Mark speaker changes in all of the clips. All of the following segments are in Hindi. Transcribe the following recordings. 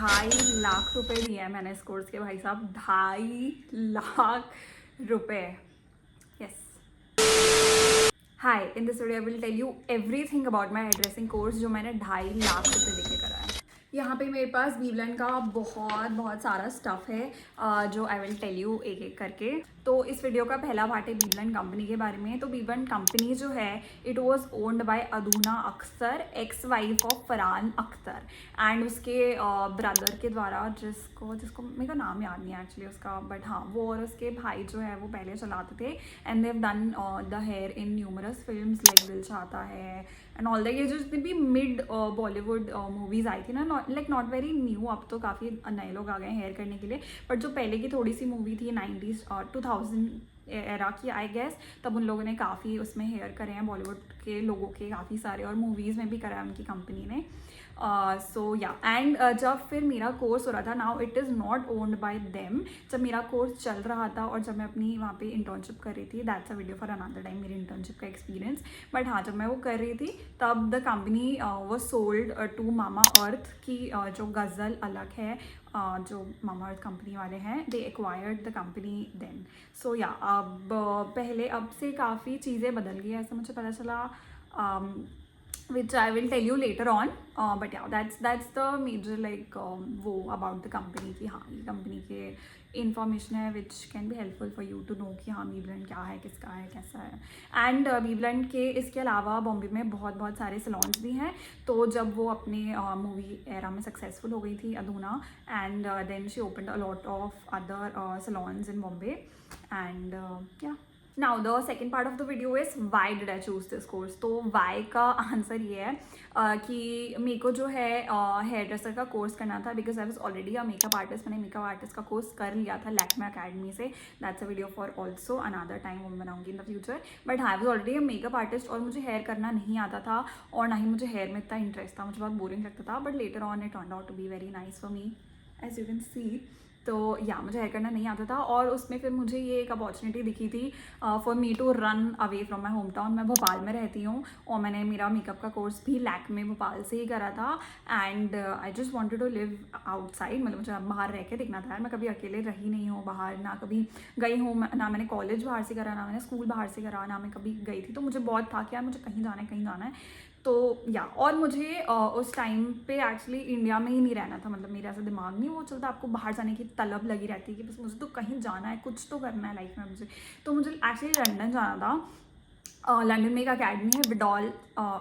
Speaker 1: 2.5 लाख रुपए दिए हैं मैंने इस कोर्स के, भाई साहब 2.5 लाख रुपए। Yes. Hi, in this video I will tell you everything about my hair course जो मैंने 2.5 लाख रुपए देके करा है। यहाँ पे मेरे पास वीवलन का बहुत सारा स्टफ़ है जो आई विल टेल यू एक एक करके। तो इस वीडियो का पहला पार्ट है वीवलन कंपनी के बारे में। तो वीवलन कंपनी जो है it was owned by Adhuna Akhtar, ex wife of Farhan Akhtar, and उसके ब्रदर के द्वारा जिसको जिसको मेरे को नाम याद नहीं है एक्चुअली उसका, बट हाँ वो और उसके भाई जो है वो पहले चलाते थे and they've done the here in numerous films like दिल चाहता है एंड ऑल दैट। ये जो जितनी भी मिड बॉलीवुड मूवीज़ आई थी ना, लाइक नॉट वेरी न्यू, अब तो काफ़ी नए लोग आ गए हेयर करने के लिए, बट जो पहले की थोड़ी सी मूवी थी 90s और 2000 एरा की आई गेस, तब उन लोगों ने काफ़ी उसमें हेयर करे हैं बॉलीवुड के लोगों के काफ़ी सारे, और मूवीज़ में भी करा है उनकी कंपनी ने। सो या एंड जब फिर मेरा कोर्स हो रहा था, now it is not owned by them, जब मेरा कोर्स चल रहा था और जब मैं अपनी वहाँ पे इंटर्नशिप कर रही थी, that's a video for another time मेरी इंटर्नशिप का एक्सपीरियंस, बट हाँ जब मैं वो कर रही थी तब द कंपनी वो सोल्ड टू मामा अर्थ की जो गज़ल अलग है, जो मामा अर्थ कंपनी वाले हैं, they acquired the company then. So yeah अब पहले अब से काफ़ी चीज़ें बदल गई ऐसा मुझे पता चला, which I will tell you later on, but yeah that's the major like वो about the company कि हाँ ये कंपनी के इन्फॉर्मेशन है which can be helpful for you to know कि हाँ वीवलन क्या है, किसका है, कैसा है। एंड वीवलन के इसके अलावा बॉम्बे में बहुत सारे सलोन्स भी हैं। तो जब वो अपने मूवी एरा में सक्सेसफुल हो गई थी Adhuna, and then she opened a lot of other salons in Bombay and yeah. Now the second part of the video is why did I choose this course. तो वाई का आंसर ये है कि मेरे को जो है हेयर ड्रेसर का कोर्स करना था, because I was already a makeup artist. मैंने मेकअप आर्टिस्ट का कोर्स कर लिया था लैक्मे अकेडमी से, that's a video for also another time, वो बनाऊंगी इन द फ्यूचर। बट हाँ, I was already a makeup artist और मुझे हेयर करना नहीं आता था और ना ही मुझे हेयर में इतना इंटरेस्ट था, मुझे बहुत बोरिंग लगता था, but later on it turned out to be very nice for me as you can see. तो या मुझे हेयर करना नहीं आता था और उसमें फिर मुझे ये एक अपॉर्चुनिटी दिखी थी for me to run away from my hometown. मैं भोपाल में रहती हूँ और मैंने मेरा मेकअप का कोर्स भी लैक्मे भोपाल से ही करा था, and I just wanted to live outside, मतलब मुझे बाहर रह के देखना था यार। मैं कभी अकेले रही नहीं हूँ बाहर, ना कभी गई हूँ, ना मैंने कॉलेज बाहर से करा, ना मैंने स्कूल बाहर से करा, ना मैं कभी गई थी। तो मुझे बहुत था कि यार मुझे कहीं जाना है, कहीं जाना है। तो या और मुझे उस टाइम पे एक्चुअली इंडिया में ही नहीं रहना था, मतलब मेरा ऐसा दिमाग नहीं वो चलता, आपको बाहर जाने की तलब लगी रहती है कि बस मुझे तो कहीं जाना है, कुछ तो करना है लाइफ में मुझे। तो मुझे एक्चुअली लंदन जाना था। लंदन में एक अकेडमी है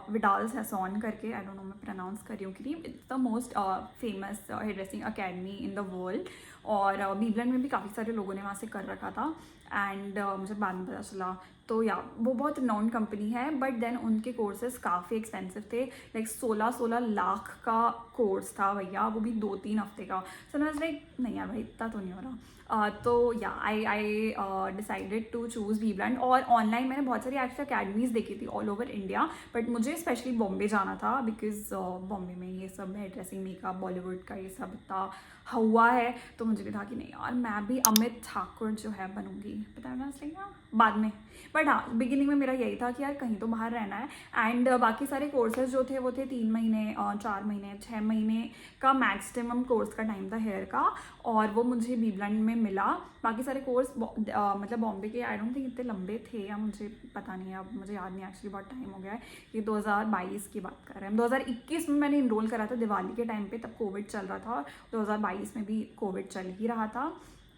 Speaker 1: विडाल्स हैसॉन करके, आई डोंट नो मैं प्रोनाउंस कर रही हूँ कि नहीं, it's the most famous hairdressing academy in the world. और वीवलन में भी काफ़ी सारे लोगों ने वहाँ से कर रखा था एंड मुझे बाद में पता चला। तो या वो बहुत नॉन कंपनी है, बट देन उनके कोर्सेज काफ़ी एक्सपेंसिव थे, लाइक 16 लाख का कोर्स था भैया, वो भी 2-3 हफ्ते का। सो मैं लाइक नहीं यार भाई इतना तो नहीं हो रहा। तो या आई डिसाइडेड टू चूज़ वीवलन। और ऑनलाइन मैंने बहुत सारी एक्चुअली अकेडमीज़ देखी थी ऑल ओवर इंडिया, बट मुझे स्पेशली बॉम्बे जाना था बिकॉज बॉम्बे में ये सब हेयर ड्रेसिंग, मेकअप, बॉलीवुड का ये सब इतना हुआ है। तो मुझे भी था कि नहीं यार मैं भी अमित ठाकुर जो है बनूंगी, पता है ना इसलिए बाद में। बट हाँ बिगिनिंग में मेरा यही था कि यार कहीं तो बाहर रहना है। एंड बाकी सारे कोर्सेज जो थे वो थे 3 महीने, 4 महीने, 6 महीने का मैक्सिमम कोर्स का टाइम था हेयर का, और वो मुझे वीवलन में मिला। बाकी सारे कोर्स मतलब बॉम्बे के आई डोंट थिंक इतने लंबे थे, या मुझे पता नहीं है, अब मुझे याद नहीं एक्चुअली, बहुत टाइम हो गया है। ये 2022 की बात कर रहे हैं। 2021 में मैंने इनरोल करा था दिवाली के टाइम पे, तब कोविड चल रहा था, 2022 में भी कोविड चल ही रहा था।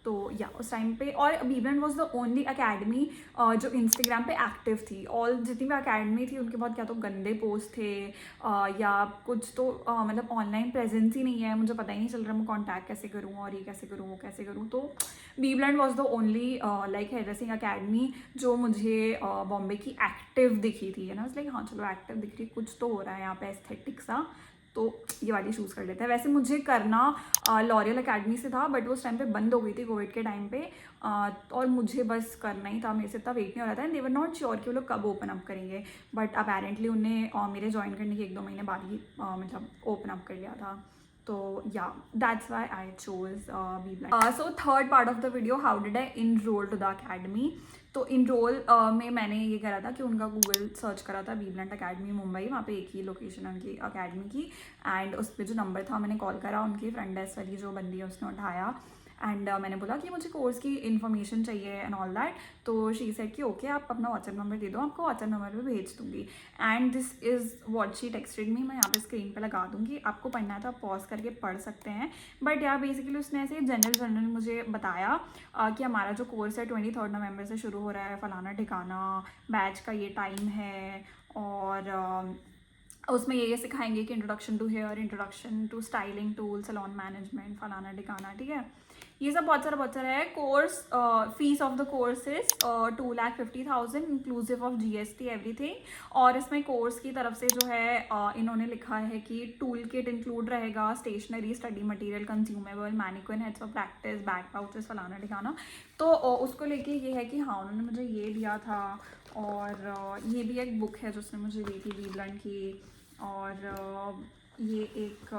Speaker 1: तो या उस टाइम पे, और वीवलन वॉज द ओनली अकेडमी जो इंस्टाग्राम पे एक्टिव थी। ऑल जितनी भी अकेडमी थी उनके बहुत क्या तो गंदे पोस्ट थे या कुछ तो मतलब ऑनलाइन प्रेजेंस ही नहीं है, मुझे पता ही नहीं चल रहा मैं कॉन्टैक्ट कैसे करूँ और ये कैसे करूँ वो कैसे करूँ। तो BBlunt was the only like hairdressing academy जो मुझे बॉम्बे की एक्टिव दिखी थी, है ना, लाइक हाँ चलो एक्टिव दिख रही, कुछ तो हो रहा है यहाँ पे एस्थेटिक सा, तो ये वाली चूज़ कर लेते हैं। वैसे मुझे करना लॉरियल अकेडमी से था, बट वो उस टाइम पे बंद हो गई थी कोविड के टाइम पे, और मुझे बस करना ही था, मेरे से इतना वेट नहीं हो रहा था। And they were not sure कि वो लोग कब ओपन अप करेंगे, बट अपेरेंटली उन्हें मेरे ज्वाइन करने के 1-2 महीने बाद ही मतलब ओपन अप कर लिया था। तो yeah that's why I chose BBlunt. So third part of the video, how did I enrol to the academy. तो इनरोल में मैंने ये करा था कि उनका गूगल सर्च करा था बीब्लाइंड अकेडमी मुंबई, वहाँ पे एक ही लोकेशन है उनकी अकेडमी की. एंड उस पर जो नंबर था मैंने कॉल करा, उनकी फ्रंट डेस्क वाली जो बंदी है उसने उठाया. एंड मैंने बोला कि मुझे कोर्स की इन्फॉर्मेशन चाहिए एंड ऑल दैट. तो शी सेड कि ओके आप अपना व्हाट्सएप नंबर दे दो, आपको व्हाट्सएप नंबर पे भेज दूँगी. And this is what she texted मी. मैं यहाँ पे स्क्रीन पे लगा दूँगी, आपको पढ़ना है तो आप पॉज करके पढ़ सकते हैं. बट यार बेसिकली उसने ऐसे जनरल मुझे बताया कि हमारा जो कोर्स है 23 नवंबर से शुरू हो रहा है, फलाना ठिकाना, बैच का ये टाइम है, और उसमें ये सिखाएंगे कि introduction to hair, introduction to styling tool, salon management, फलाना ठिकाना. ठीक है, ये सब बहुत सारा है. Course fees of the course is 2,50,000 inclusive of GST everything. और इसमें कोर्स की तरफ से जो है इन्होंने लिखा है कि टूल किट इंक्लूड रहेगा, stationery, study material, consumable, mannequin, heads for practice, back pouches, फलाना ठिकाना. तो उसको लेके ये है कि हाँ उन्होंने मुझे ये दिया था. और ये भी एक बुक है जो उसने मुझे दी थी बीब्लाइंड की. और ये एक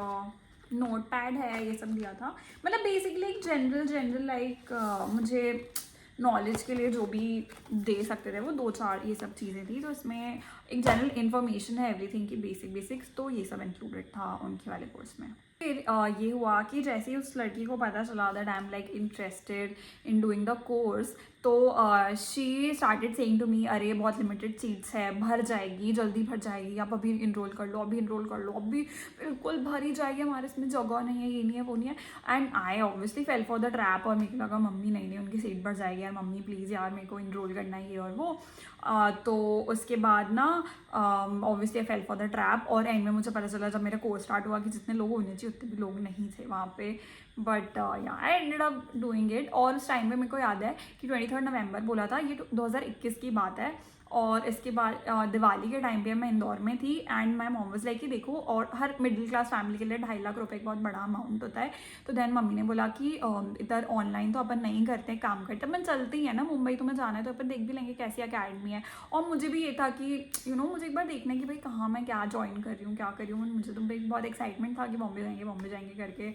Speaker 1: नोट पैड है, ये सब दिया था. मतलब बेसिकली एक जनरल लाइक मुझे नॉलेज के लिए जो भी दे सकते थे वो 2-4 ये सब चीज़ें थी. तो इसमें एक जनरल इन्फॉर्मेशन है एवरीथिंग की, बेसिक्स. तो ये सब इंक्लूडेड था उनके वाले कोर्स में. फिर ये हुआ कि जैसे ही उस लड़की को पता चला that I am like interested in doing the course, तो she started saying to me, अरे बहुत लिमिटेड सीट्स है, भर जाएगी, जल्दी भर जाएगी, आप अभी इनरोल कर लो, अभी बिल्कुल भर ही जाएगी, हमारे इसमें जगह नहीं है, ये नहीं है, वो नहीं है. And I obviously fail for the trap. और मेरे को लगा मम्मी नहीं उनकी सीट भर जाएगी यार, मम्मी प्लीज़ यार मेरे को इनरोल करना है ये और वो. तो उसके बाद ना obviously I fail for the trap. और एंड में मुझे पता चला जब मेरा कोर्स स्टार्ट हुआ कि जितने लोग होने चाहिए उतने भी लोग नहीं थे वहाँ पे. बट या आई एंडेड अप डूइंग इट. और उस टाइम पे मेरे को याद है कि 23 नवंबर बोला था, ये 2021 की बात है. और इसके बाद दिवाली के टाइम पे मैं इंदौर में थी. And my mom was like कि देखो, और हर मिडिल क्लास फैमिली के लिए 2.5 लाख रुपए एक बहुत बड़ा अमाउंट होता है. तो देन मम्मी ने बोला कि इधर ऑनलाइन तो अपन नहीं करते, काम करते, अपन चलते ही है ना मुंबई, तुम्हें जाना है तो अपन देख भी लेंगे कैसी अकेडमी है. और मुझे भी ये था कि मुझे एक बार देखना है कि भाई कहाँ मैं क्या ज्वाइन कर रही हूँ, क्या कर रही हूँ. मुझे तो एक बहुत एक्साइटमेंट था कि बॉम्बे जाएंगे करके.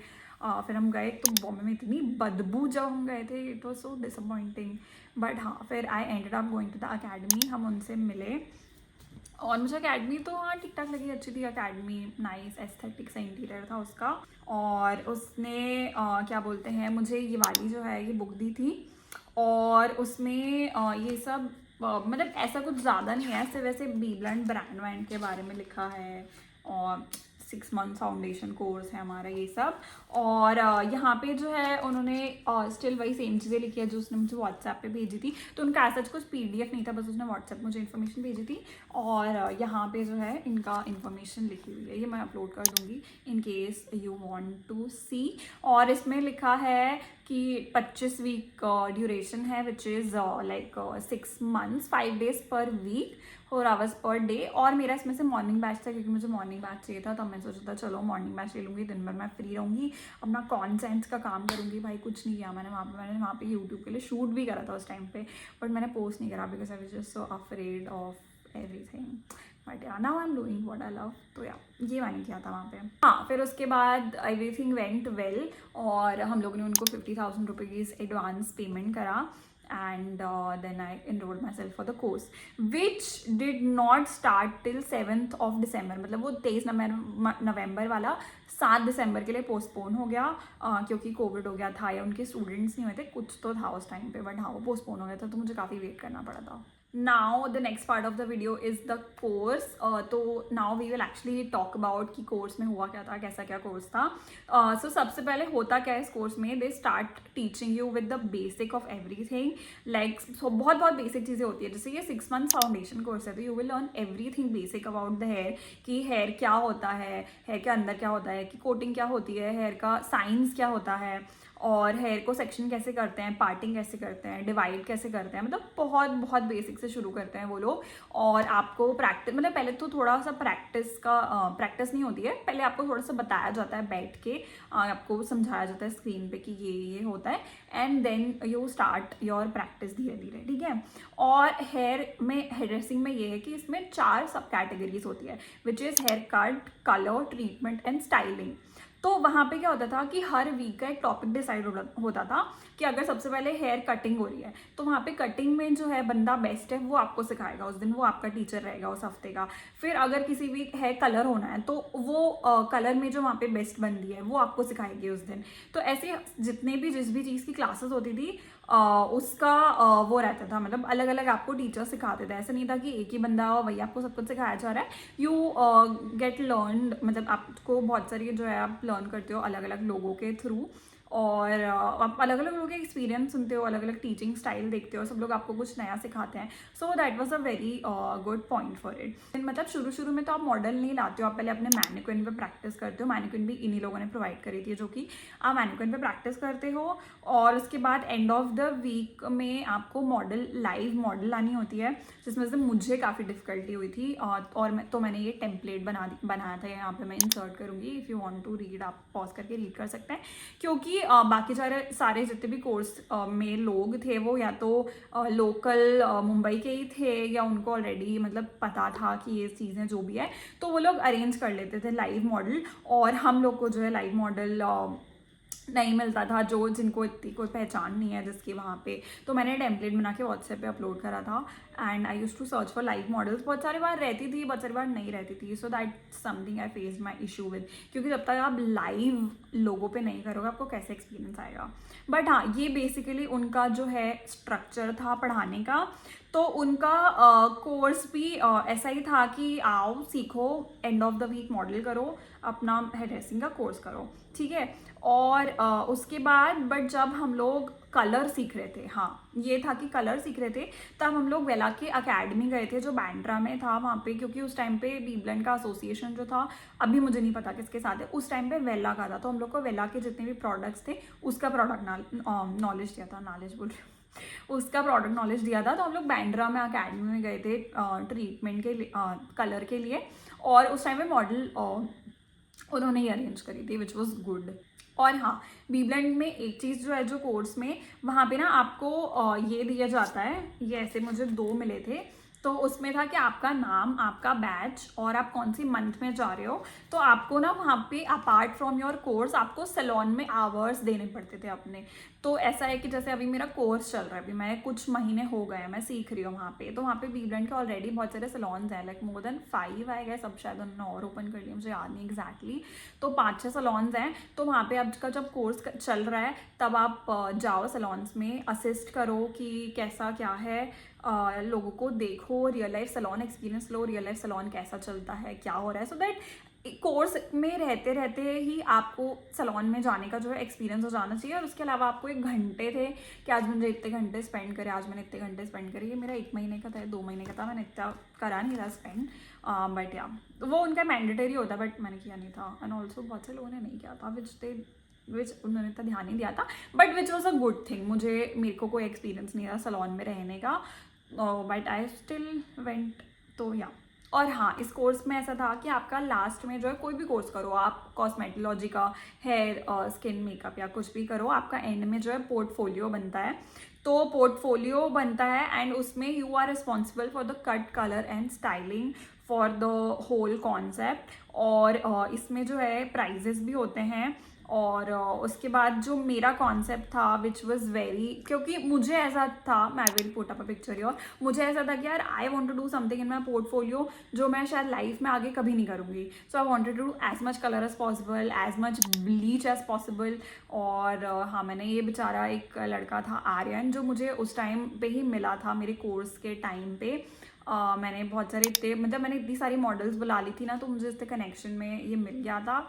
Speaker 1: फिर हम गए तो बॉम्बे में इतनी बदबू जब हम गए थे, it was so disappointing. But हाँ, फिर I ended up going to the academy. हम उनसे मिले और मुझे अकेडमी तो हाँ ठीक ठाक लगी, अच्छी थी अकेडमी, नाइस एस्थेटिक सा इंटीरियर था उसका. और उसने क्या बोलते हैं, मुझे ये वाली जो है ये बुक दी थी. और उसमें ये सब मतलब ऐसा कुछ ज़्यादा नहीं है, सिर्फ वैसे बीब्लाइंड ब्रांड वैंड के बारे में लिखा है. और 6 मंथ फाउंडेशन कोर्स है हमारा ये सब. और यहाँ पे जो है उन्होंने स्टिल वही सेम चीज़ें लिखी है जो उसने मुझे व्हाट्सएप पे भेजी थी. तो उनका ऐसा कुछ PDF नहीं था, बस उसने व्हाट्सएप मुझे इन्फॉर्मेशन भेजी थी. और यहाँ पे जो है इनका इन्फॉर्मेशन लिखी हुई है, ये मैं अपलोड कर दूँगी in case you want to see. और इसमें लिखा है कि 25 वीक ड्यूरेशन है, which is like 6 months 5 days per week, 4 hours per day. और मेरा इसमें से मॉर्निंग बैच था, क्योंकि मुझे मॉर्निंग बैच चाहिए था. तो मैं सोचा था चलो मॉर्निंग बैच ले लूँगी, दिन भर मैं फ्री रहूँगी, अपना कॉन्सेंट्स का काम करूँगी. भाई कुछ नहीं किया मैंने वहाँ पे यूट्यूब के लिए शूट भी करा था उस टाइम पे, बट मैंने पोस्ट नहीं करा because I was just so afraid of everything. But yeah now I am doing what I love. तो या ये मैंने किया था वहाँ पे. हाँ, फिर उसके बाद एवरीथिंग वेंट वेल. और हम लोगों ने उनको 50,000 रुपीज़ एडवांस पेमेंट करा. And then I enrolled myself for the course, which did not start till 7th of December. मतलब वो 23 नवंबर वाला 7 दिसंबर के लिए पोस्टपोन हो गया, क्योंकि कोविड हो गया था या उनके स्टूडेंट्स नहीं हुए थे, कुछ तो था उस टाइम पे. बट हाँ, वो पोस्टपोन हो गया था, तो मुझे काफ़ी वेट करना पड़ा था. Now the next part of the video is the course. तो now we will actually talk about कि कोर्स में हुआ क्या था, कैसा क्या कोर्स था. So सबसे पहले होता क्या है इस कोर्स में, they start teaching you with the basic of everything. Like so बहुत बेसिक चीज़ें होती है. जैसे ये 6 months फाउंडेशन कोर्स है, तो you will learn everything basic about the hair, कि हेयर क्या होता है, हेयर के अंदर क्या होता है, कि कोटिंग क्या होती है, हेयर का साइंस क्या होता है, और हेयर को सेक्शन कैसे करते हैं, पार्टिंग कैसे करते हैं, डिवाइड कैसे करते हैं. मतलब बहुत बेसिक से शुरू करते हैं वो लोग. और आपको प्रैक्टिस, मतलब पहले तो थोड़ा सा प्रैक्टिस नहीं होती है, पहले आपको थोड़ा सा बताया जाता है बैठ के, आपको समझाया जाता है स्क्रीन पे कि ये होता है. And then you start your practice धीरे धीरे. ठीक है. और हेयर ड्रेसिंग में ये है कि इसमें 4 सब कैटेगरीज होती है, which is here cut, colour, treatment and styling. तो वहाँ पे क्या होता था कि हर वीक का एक टॉपिक डिसाइड होता था कि अगर सबसे पहले हेयर कटिंग हो रही है तो वहाँ पे कटिंग में जो है बंदा बेस्ट है वो आपको सिखाएगा उस दिन, वो आपका टीचर रहेगा उस हफ्ते का। फिर अगर किसी वीक हेयर कलर होना है तो वो कलर में जो वहाँ पे बेस्ट बंदी है वो आपको सिखाएगी उस दिन। तो ऐसे जितने भी जिस भी चीज़ की क्लासेस होती थी उसका वो रहता था, मतलब अलग अलग आपको टीचर सिखाते थे। ऐसा नहीं था कि एक ही बंदा वही आपको सब कुछ सिखाया जा रहा है। यू गेट लर्न, मतलब आपको बहुत सारी जो है आप लर्न करते हो अलग अलग लोगों के थ्रू, और आप अलग अलग लोगों के एक्सपीरियंस सुनते हो, अलग अलग टीचिंग स्टाइल देखते हो, सब लोग आपको कुछ नया सिखाते हैं। So that was a very good point for it. मतलब शुरू शुरू में तो आप मॉडल नहीं लाते हो, आप पहले अपने मैनिक्विन पे प्रैक्टिस करते हो। मैनिक्विन भी इन्हीं लोगों ने प्रोवाइड करी थी, जो कि आप मैनिक्विन पे प्रैक्टिस करते हो और उसके बाद एंड ऑफ द वीक में आपको मॉडल, लाइव मॉडल लानी होती है, जिसमें से मुझे काफ़ी डिफिकल्टी हुई थी। और मैंने ये टेम्पलेट बनाया था, यहाँ पे मैं इंसर्ट करूँगी, if you want to read आप पॉज करके रीड कर सकते हैं। क्योंकि बाकी सारे जितने भी कोर्स में लोग थे वो या तो लोकल मुंबई के ही थे या उनको ऑलरेडी मतलब पता था कि ये चीज़ें जो भी है, तो वो लोग अरेंज कर लेते थे लाइव मॉडल। और हम लोग को जो है लाइव मॉडल नहीं मिलता था, जो जिनको इतनी कोई पहचान नहीं है जिसकी वहाँ पे। तो मैंने टेम्पलेट बना के व्हाट्सएप पे अपलोड करा था and I use to search for live models. बहुत सारी बार रहती थी, बहुत सारी बार नहीं रहती थी। So that something I face my issue with, क्योंकि जब तक आप लाइव लोगों पे नहीं करोगे आपको कैसे एक्सपीरियंस आएगा। बट हाँ, ये बेसिकली उनका जो है स्ट्रक्चर था पढ़ाने का। तो उनका कोर्स भी ऐसा ही था कि आओ सीखो, end of the week model करो, अपना हेयर ड्रेसिंग का कोर्स करो, ठीक है। और उसके बाद बट जब हम लोग कलर सीख रहे थे, हाँ ये था कि कलर सीख रहे थे, तब हम लोग वेला के अकेडमी गए थे जो बैंड्रा में था वहाँ पे, क्योंकि उस टाइम पे बीब्लन का एसोसिएशन जो था, अभी मुझे नहीं पता किसके साथ है, उस टाइम पे वेला का था। तो हम लोग को वेला के जितने भी प्रोडक्ट्स थे उसका प्रोडक्ट नॉलेज दिया था, नॉलेज बोल रही हूँ, उसका प्रोडक्ट नॉलेज दिया था। तो हम लोग बैंड्रा में अकेडमी में गए थे ट्रीटमेंट के लिए, कलर के लिए। और उस टाइम पे मॉडल उन्होंने ही अरेंज करी थी, विच वॉज गुड। और हाँ, बीब्लेंड में एक चीज़ जो है, जो कोर्स में वहाँ पे ना आपको ये दिया जाता है, ये ऐसे मुझे 2 मिले थे। तो उसमें था कि आपका नाम, आपका बैच और आप कौन सी मंथ में जा रहे हो। तो आपको ना वहाँ पे अपार्ट फ्रॉम योर कोर्स आपको सैलून में आवर्स देने पड़ते थे अपने। तो ऐसा है कि जैसे अभी मेरा कोर्स चल रहा है, अभी मैं कुछ महीने हो गए हैं मैं सीख रही हूँ वहाँ पे। तो वहाँ पे बीब्लेंड के ऑलरेडी बहुत सारे सैलून्स हैं, लाइक मोर देन 5 आए गए, सब शायद उन्होंने और ओपन कर लिया, मुझे याद नहीं एग्जैक्टली। तो 5-6 सैलून्स हैं। तो वहाँ पे आपका जब कोर्स चल रहा है तब आप जाओ सैलून्स में, असिस्ट करो कि कैसा क्या है, लोगों को देखो, रियल लाइफ सैलून एक्सपीरियंस लो, रियल लाइफ सैलून कैसा चलता है, क्या हो रहा है। सो दैट कोर्स में रहते रहते ही आपको सैलून में जाने का जो है एक्सपीरियंस हो जाना चाहिए। और उसके अलावा आपको 1 घंटे थे कि आज मुझे इतने घंटे स्पेंड करे, आज मैंने इतने घंटे स्पेंड करे। ये मेरा 1 महीने का था, 2 महीने का था, मैंने इतना करा नहीं था स्पेंड, बट या वो उनका मैंडेटरी होता, बट मैंने किया नहीं था। एंड ऑल्सो बहुत से लोगों ने नहीं किया था, विच उन्होंने इतना ध्यान नहीं दिया था, but which was a good thing. मेरे को कोई एक्सपीरियंस नहीं था सैलून में रहने का, बट आई स्टिल वेंट। तो या, और हाँ, इस कोर्स में ऐसा था कि आपका लास्ट में जो है, कोई भी कोर्स करो आप, कॉस्मेटोलॉजी का, हेयर स्किन मेकअप या कुछ भी करो, आपका एंड में जो है पोर्टफोलियो बनता है। तो पोर्टफोलियो बनता है एंड उसमें you are responsible for the cut, colour and styling for the whole concept. और इसमें जो है प्राइजेस भी होते हैं। और उसके बाद जो मेरा कॉन्सेप्ट था विच वॉज वेरी, क्योंकि मुझे ऐसा था, मैं will put up a picture और मुझे ऐसा था कि यार I want to do something in my portfolio जो मैं शायद लाइफ में आगे कभी नहीं करूँगी। So I wanted to do as much colour as possible, as much bleach as possible. और हाँ, मैंने ये बेचारा एक लड़का था आर्यन, जो मुझे उस टाइम पे ही मिला था मेरे कोर्स के टाइम पे। मैंने बहुत सारे मैंने इतनी सारी मॉडल्स बुला ली थी ना, तो मुझे इसके कनेक्शन में ये मिल गया था।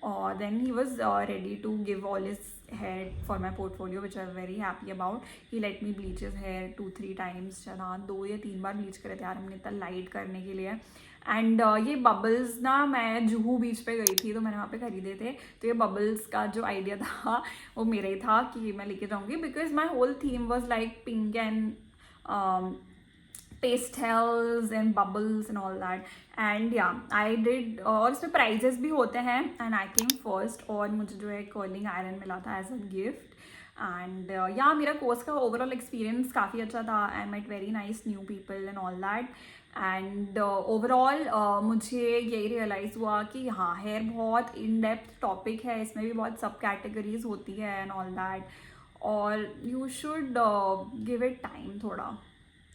Speaker 1: और then he was ready to give all his hair for my portfolio, which I'm very happy about. He let me bleach his hair 2-3 times, हाँ 2 या 3 बार ब्लीच करे थे यार हमने, इतना लाइट करने के लिए। एंड ये बबल्स ना, मैं जुहू बीच पे गई थी तो मैंने वहाँ पे खरीदे थे। तो ये बबल्स का जो आइडिया था वो मेरा ही था कि मैं लेके जाऊँगी, because my whole theme was like pink and pastels and bubbles and all that. And yeah, I did, और इसमें prizes भी होते हैं and I came first, और मुझे जो है कर्लिंग आयरन मिला था एज अ गिफ्ट। एंड या मेरा कोर्स का ओवरऑल एक्सपीरियंस काफ़ी अच्छा था। I met very nice new people and all that. And overall मुझे यही रियलाइज़ हुआ कि हाँ, हेयर बहुत इन डेप्थ टॉपिक है, इसमें भी बहुत सब कैटेगरीज होती है एंड ऑल दैट, और you should give it time थोड़ा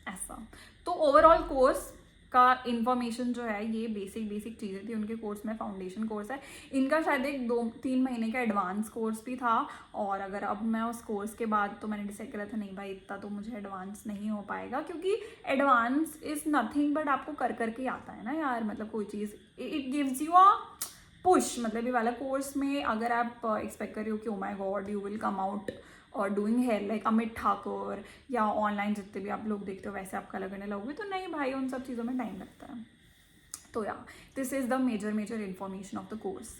Speaker 1: ऐसा। तो ओवरऑल कोर्स का इंफॉर्मेशन जो है, ये बेसिक चीज़ें थी उनके कोर्स में। फाउंडेशन कोर्स है इनका, शायद एक 2-3 महीने का एडवांस कोर्स भी था, और अगर अब मैं उस कोर्स के बाद, तो मैंने डिसाइड करा था नहीं भाई इतना तो मुझे एडवांस नहीं हो पाएगा, क्योंकि एडवांस इज़ नथिंग बट आपको कर करके आता है ना यार, मतलब कोई चीज़ it gives you a push. मतलब ये वाला कोर्स में अगर आप एक्सपेक्ट कर रहे हो कि oh my god you will come out और doing hair like Amit Thakur, या ऑनलाइन जितने भी आप लोग देखते हो वैसे आप कलर करने लगोगे, तो नहीं भाई, उन सब चीज़ों में टाइम लगता है। तो yeah this is the major information of the course.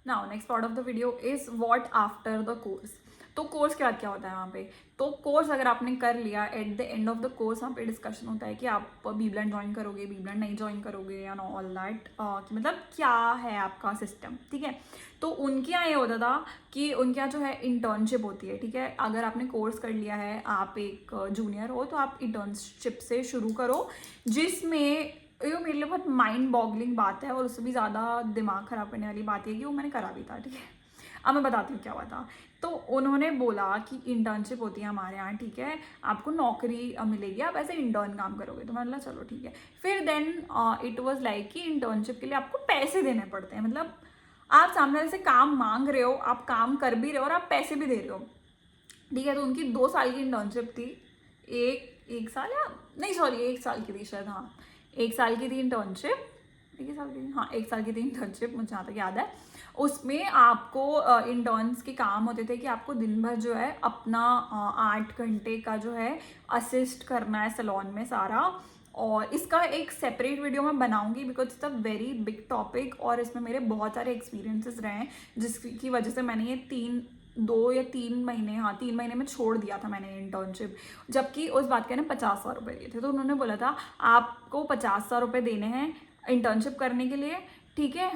Speaker 1: Now next part of the video is what after the course. तो कोर्स के बाद क्या होता है वहाँ पे? तो कोर्स अगर आपने कर लिया, eight the and of the course वहाँ पे डिस्कशन होता है कि आप बीब्लेंड ज्वाइन करोगे, बीब्लेंड नहीं ज्वाइन करोगे, या ऑल दैट, कि मतलब क्या है आपका सिस्टम, ठीक है। तो उनके यहाँ ये होता था कि उनके यहाँ जो है इंटर्नशिप होती है, ठीक है। अगर आपने कोर्स कर लिया है, आप एक जूनियर हो, तो आप इंटर्नशिप से शुरू करो, जिसमें ये मेरे लिए बहुत माइंड बॉगलिंग बात है, और उससे भी ज़्यादा दिमाग ख़राब करने वाली बात है कि वो मैंने करा भी था, ठीक है। अब मैं बताती हूँ क्या हुआ था। तो उन्होंने बोला कि इंटर्नशिप होती है हमारे यहाँ, ठीक है, आपको नौकरी मिलेगी, आप ऐसे इंटर्न काम करोगे। तो मैंने बोला चलो ठीक है। फिर देन इट वाज लाइक कि इंटर्नशिप के लिए आपको पैसे देने पड़ते हैं, मतलब आप सामने वाले से काम मांग रहे हो, आप काम कर भी रहे हो और आप पैसे भी दे रहे हो, ठीक है। तो उनकी 2 साल की इंटर्नशिप थी, एक साल या नहीं सॉरी 1 साल की थी शायद, हाँ 1 साल की थी इंटर्नशिप, 1 साल की, हाँ 1 साल की थी इंटर्नशिप, मुझे जहाँ तक याद है। उसमें आपको इंटर्न्स के काम होते थे कि आपको दिन भर जो है अपना 8 घंटे का जो है असिस्ट करना है सैलून में सारा। और इसका एक सेपरेट वीडियो मैं बनाऊंगी, because it's a very big topic, और इसमें मेरे बहुत सारे एक्सपीरियंसेस रहे हैं, जिसकी वजह से मैंने ये 2 या 3 महीने, हाँ 3 महीने में छोड़ दिया था मैंने इंटर्नशिप। जबकि उस बात के ना 50,000 रुपये दिए थे। तो उन्होंने बोला था आपको 50,000 रुपये देने हैं इंटर्नशिप करने के लिए, ठीक है।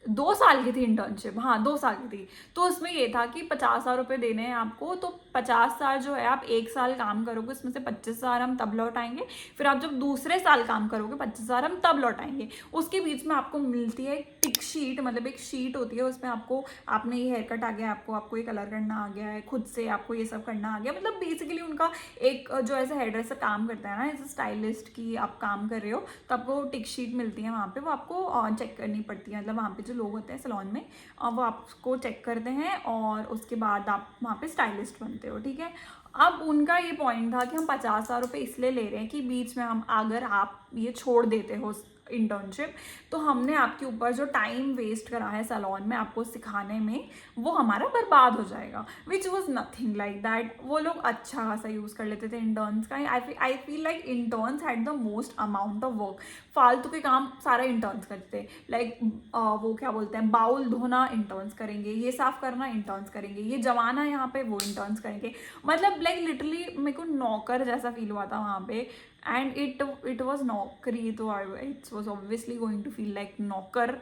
Speaker 1: 2 साल की थी इंटर्नशिप, हाँ 2 साल की थी। तो उसमें ये था कि 50,000 रुपये देने हैं आपको, तो 50,000 जो है आप 1 साल काम करोगे, उसमें से 25,000 हम तब लौटाएंगे। फिर आप जब दूसरे साल काम करोगे 25,000 हम तब लौटाएंगे। उसके बीच में आपको मिलती है एक टिक शीट, मतलब एक शीट होती है, उसमें आपको, आपने ये हेयर कट आ गया, आपको ये कलर करना आ गया है, खुद से आपको ये सब करना आ गया। मतलब बेसिकली उनका एक जो ऐसा हेयर ड्रेसर काम करता है ना, एज स्टाइलिस्ट की आप काम कर रहे हो, तो आपको टिक शीट मिलती है वहाँ पे, वो आपको चेक करनी पड़ती है। मतलब वहाँ पे जो लोग होते हैं सैलून में, वो आपको चेक करते हैं, और उसके बाद आप वहाँ पे स्टाइलिस्ट बनते हो, ठीक है। अब उनका ये पॉइंट था कि हम 50,000 रुपये इसलिए ले रहे हैं कि बीच में हम, अगर आप ये छोड़ देते हो इंटर्नशिप, तो हमने आपके ऊपर जो टाइम वेस्ट करा है सैलून में आपको सिखाने में, वो हमारा बर्बाद हो जाएगा। Which was nothing like that. वो लोग अच्छा खासा यूज़ कर लेते थे इंटर्न्स का। I feel like interns had the most amount of work. फालतू के काम सारा इंटर्न्स करते थे, लाइक वो क्या बोलते हैं, बाउल धोना इंटर्न्स करेंगे, ये साफ करना इंटर्न्स करेंगे, ये जमाना यहाँ पे वो इंटर्न्स करेंगे। मतलब लाइक लिटरली मेरे को नौकर जैसा फील हुआ था वहाँ पे। एंड इट वॉज नौकरी, तो it's was obviously going to feel like नौकर।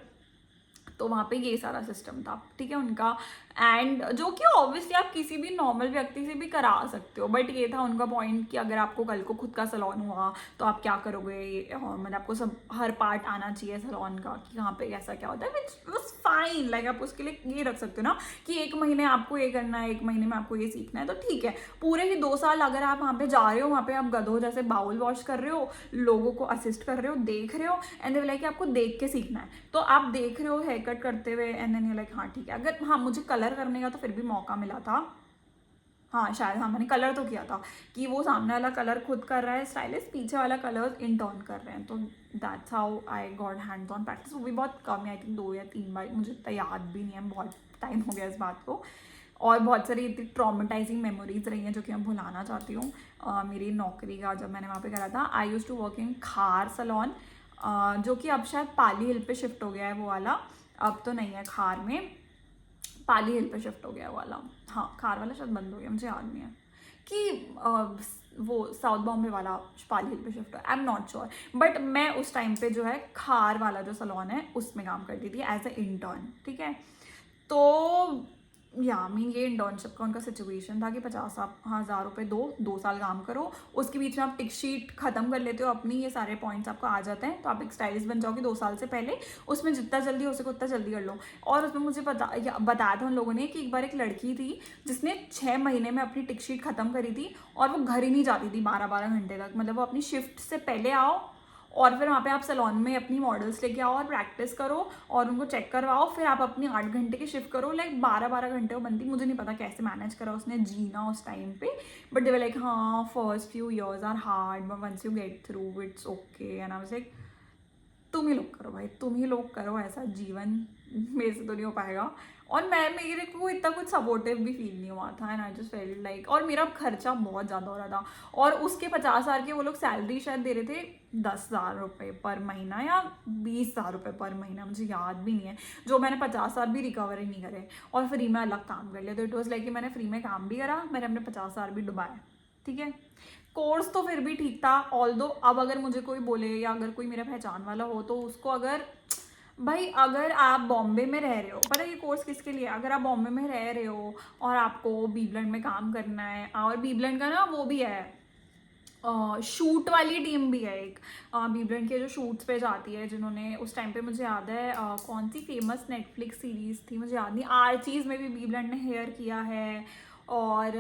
Speaker 1: तो वहाँ पे ये सारा सिस्टम था, ठीक है उनका। एंड जो कि ऑब्वियसली आप किसी भी नॉर्मल व्यक्ति से भी करा सकते हो, बट ये था उनका पॉइंट कि अगर आपको कल को खुद का सैलून हुआ तो आप क्या करोगे। मतलब आपको सब हर पार्ट आना चाहिए सैलून का, कि कहाँ पे कैसा क्या होता है, विच वॉज फाइन। लाइक आप उसके लिए ये रख सकते हो ना कि 1 महीने आपको ये करना है, 1 महीने में आपको ये सीखना है, तो ठीक है। पूरे ही 2 साल अगर आप वहाँ पे जा रहे हो, वहाँ पे आप गधों जैसे बाउल वॉश कर रहे हो, लोगों को असिस्ट कर रहे हो, देख रहे हो, एंड लाइक आपको देख के सीखना है, तो आप देख रहे हो हेयर कट करते हुए, एंड देन लाइक हाँ ठीक है। अगर हाँ मुझे कलर करने का तो फिर भी मौका मिला था, हाँ शायद, हाँ मैंने कलर तो किया था, कि वो सामने वाला कलर खुद कर रहा है स्टाइलिस्ट, पीछे वाला कलर इंटर्न कर रहे हैं। तो that's how I got hands on practice. वो भी बहुत कम है, आई थिंक 2 या 3 बार, मुझे इतना याद भी नहीं है, बहुत टाइम हो गया इस बात को। और बहुत सारी इतनी ट्रॉमेटाइजिंग मेमोरीज रही हैं जो कि मैं भुलाना चाहती हूँ। मेरी नौकरी का जब मैंने वहाँ पे करा था, आई यूज़ टू वर्क इन खार सैलून, जो कि अब शायद पाली हिल पे शिफ्ट हो गया है वो वाला, अब तो नहीं है खार में, पाली हिल पे शिफ्ट हो गया वो वाला। हाँ खार वाला शायद बंद हो गया, मुझे याद नहीं है कि वो साउथ बॉम्बे वाला पाली हिल पे शिफ्ट हो, I am not sure. But मैं उस टाइम पे जो है खार वाला जो सैलून है उसमें काम करती थी एज ए इंटर्न, ठीक है। तो या मीन ये इंटर्नशिप का उनका सिचुएशन था कि 50,000 रुपये दो, 2 साल काम करो, उसके बीच में आप टिक शीट ख़त्म कर लेते हो अपनी, ये सारे पॉइंट्स आपको आ जाते हैं तो आप एक स्टाइलिस्ट बन जाओगे 2 साल से पहले, उसमें जितना जल्दी हो सके उतना जल्दी कर लो। और उसमें मुझे बताया था उन लोगों ने कि एक बार एक लड़की थी जिसने 6 महीने में अपनी टिक शीट ख़त्म करी थी और वो घर ही नहीं जाती थी 12-12 घंटे तक। मतलब वो अपनी शिफ्ट से पहले आओ और फिर वहाँ पे आप सैलून में अपनी मॉडल्स लेके आओ और प्रैक्टिस करो और उनको चेक करवाओ, फिर आप अपनी 8 घंटे की शिफ्ट करो। लाइक 12-12 घंटे वो बनती, मुझे नहीं पता कैसे मैनेज करा उसने जीना उस टाइम पे, बट दे वर लाइक हाँ first few years are hard but once you get through it's okay. And I was like तुम ही लोग करो भाई, तुम ही लोग करो, ऐसा जीवन मेरे से तो नहीं हो पाएगा। और मेरे को इतना कुछ सपोर्टिव भी फील नहीं हुआ था and I just felt like, और मेरा खर्चा बहुत ज़्यादा हो रहा था और उसके 50,000 के वो लोग सैलरी शायद दे रहे थे 10,000 रुपये पर महीना या 20,000 रुपये पर महीना, मुझे याद भी नहीं है, जो मैंने 50,000 भी रिकवर ही नहीं करे और फ्री में अलग काम कर लिया। तो इट वॉज लाइक कि मैंने फ्री में काम भी करा, मैंने अपने 50,000 भी डुबाए, ठीक है। कोर्स तो फिर भी ठीक था, ऑल्दो अब अगर मुझे कोई बोले या अगर कोई मेरा पहचान वाला हो तो उसको अगर भाई अगर आप बॉम्बे में रह रहे हो, पता है ये कोर्स किसके लिए, अगर आप बॉम्बे में रह रहे हो और आपको बीबलैंड में काम करना है, और बीबलैंड का ना वो भी है शूट वाली टीम भी है एक, बीबलैंड के जो शूट्स पे जाती है, जिन्होंने उस टाइम पे मुझे याद है कौन सी फेमस नेटफ्लिक्स सीरीज़ थी मुझे याद नहीं, आर्चीज़ में भी बीबलैंड ने हेयर किया है, और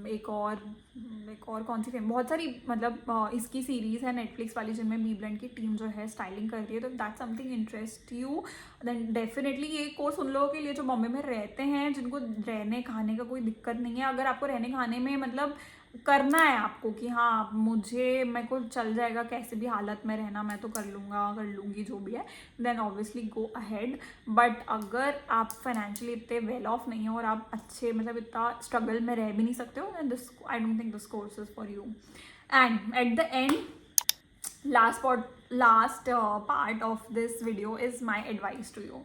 Speaker 1: एक और कौन सी फिल्म, बहुत सारी मतलब इसकी सीरीज़ है नेटफ्लिक्स वाली जिनमें बीबलैंड की टीम जो है स्टाइलिंग करती है। तो that something interest you then definitely ये कोर्स उन लोगों के लिए जो बॉम्बे में रहते हैं, जिनको रहने खाने का कोई दिक्कत नहीं है। अगर आपको रहने खाने में मतलब करना है आपको कि हाँ मेरे को चल जाएगा कैसे भी हालत में रहना, मैं तो कर लूँगी जो भी है, then obviously go ahead. But अगर आप फाइनेंशियली इतने वेल ऑफ नहीं हो और आप अच्छे मतलब इतना स्ट्रगल में रह भी नहीं सकते हो, then this I don't think this course is for you. And at the end last part of this video is my advice to you.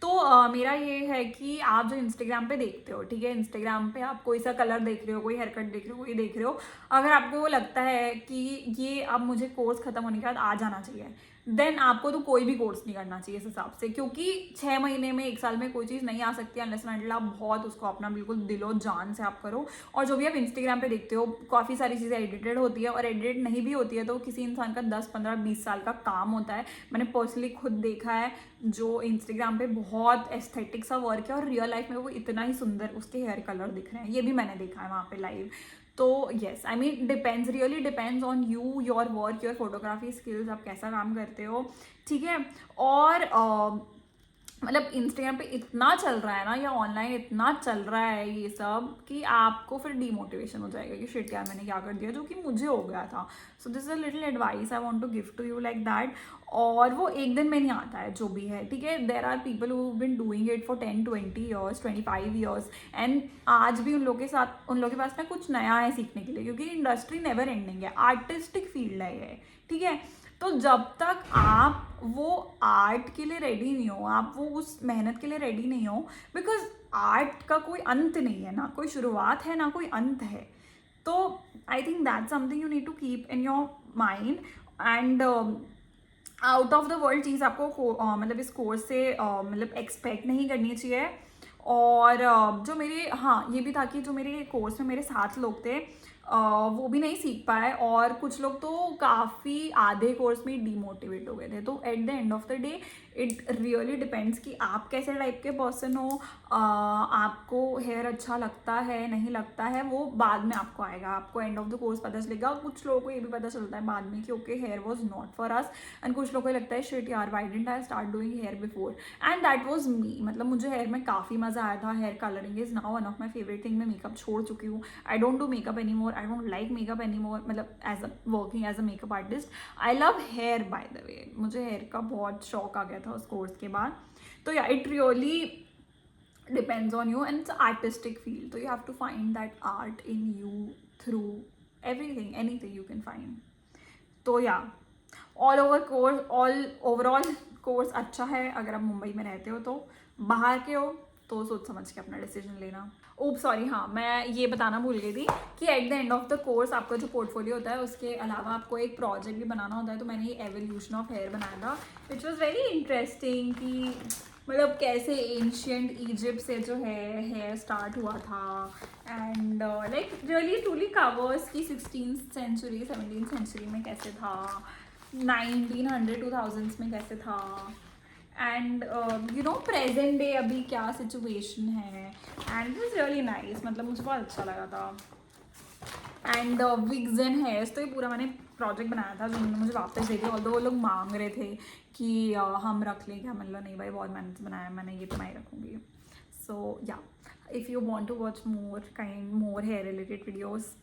Speaker 1: तो मेरा ये है कि आप जो इंस्टाग्राम पे देखते हो, ठीक है, इंस्टाग्राम पे आप कोई सा कलर देख रहे हो, कोई हेयर कट देख रहे हो, कोई देख रहे हो, अगर आपको वो लगता है कि ये अब मुझे कोर्स ख़त्म होने के बाद आ जाना चाहिए, देन आपको तो कोई भी कोर्स नहीं करना चाहिए इस हिसाब से, क्योंकि 6 महीने में 1 साल में कोई चीज़ नहीं आ सकती अनलेस एंड अनटिल आप बहुत उसको अपना बिल्कुल दिलो जान से आप करो। और जो भी आप इंस्टाग्राम पे देखते हो काफ़ी सारी चीज़ें एडिटेड होती है, और एडिटेड नहीं भी होती है तो किसी इंसान का 10, 15, 20 साल का काम होता है। मैंने पर्सनली खुद देखा है, जो इंस्टाग्राम पे बहुत एस्थेटिक सा वर्क है और रियल लाइफ में वो इतना ही सुंदर उसके हेयर कलर दिख रहे हैं, ये भी मैंने देखा है वहाँ पे लाइव। तो yes, I mean depends, really depends on you, your work, your photography skills, आप कैसा काम करते हो, ठीक है। और मतलब इंस्टाग्राम पे इतना चल रहा है ना, या ऑनलाइन इतना चल रहा है ये सब, कि आपको फिर डीमोटिवेशन हो जाएगा कि शिट यार मैंने क्या कर दिया, जो कि मुझे हो गया था। So this is a little advice I want to give to you like that. और वो एक दिन में नहीं आता है जो भी है, ठीक है। There are people who been doing it for 10, 20 years, 25 years, and आज भी उन लोगों के पास ना कुछ नया है सीखने के लिए, क्योंकि इंडस्ट्री नेवर एंडिंग है, आर्टिस्टिक फील्ड है ये, ठीक है। तो जब तक आप वो आर्ट के लिए रेडी नहीं हो, आप वो उस मेहनत के लिए रेडी नहीं हो, बिकॉज आर्ट का कोई अंत नहीं है, ना कोई शुरुआत है ना कोई अंत है। तो I think that something you need to keep in your mind. And out of the world चीज़ आपको मतलब इस कोर्स से मतलब एक्सपेक्ट नहीं करनी चाहिए। और जो मेरे ये भी था कि जो मेरे कोर्स में मेरे साथ लोग थे वो भी नहीं सीख पाए, और कुछ लोग तो काफ़ी आधे कोर्स में डीमोटिवेट हो गए थे। तो eight the and of the day it really depends कि आप कैसे टाइप के पर्सन हो, आपको हेयर अच्छा लगता है नहीं लगता है, वो बाद में आपको आएगा, आपको एंड ऑफ द कोर्स पता चलेगा। कुछ लोगों को ये भी पता चलता है बाद में कि okay hair was not for us, and कुछ लोगों को लगता है शिट यार why didn't I start doing hair before, and that was me. मतलब मुझे हेयर में काफ़ी मज़ा आया था, hair colouring is now one of my favourite thing. मैं मेकअप छोड़ चुकी हूँ, I don't do makeup any more, I don't like makeup any more, मतलब as a working as a makeup artist. I love hair by the way, मुझे हेयर का बहुत शौक आ गया था उस कोर्स के बाद। तो या it really depends on you, and it's an artistic field, so you have to find that art in you through anything you can find. तो या overall कोर्स अच्छा है। अगर आप मुंबई में रहते हो तो, बाहर के हो तो सोच समझ के अपना डिसीजन लेना। सॉरी, मैं ये बताना भूल गई थी कि eight the and of the course आपका जो पोर्टफोलियो होता है उसके अलावा आपको एक प्रोजेक्ट भी बनाना होता है। तो मैंने ये एवोल्यूशन ऑफ हेयर बनाया था, विच वॉज वेरी इंटरेस्टिंग, कि मतलब कैसे एंशियंट इजिप्ट से जो है हेयर स्टार्ट हुआ था and like really truly covers कि 16th सेंचुरी 17th सेंचुरी में कैसे था, 1900 2000s में कैसे था and you know present day अभी क्या सिचुएशन है and it was really nice, मतलब मुझे बहुत अच्छा लगा था। एंड विग्स एंड हेयर्स तो ये पूरा मैंने प्रोजेक्ट बनाया था जो उन्होंने मुझे वापस दे दिया, ऑल्दो वो लोग मांग रहे थे कि हम रख लें क्या, मतलब नहीं भाई बहुत मेहनत से बनाया मैंने, ये तो मैं ही रखूँगी। So yeah, if you want to watch more hair related videos,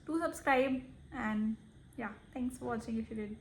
Speaker 1: do subscribe and yeah thanks for watching if you did.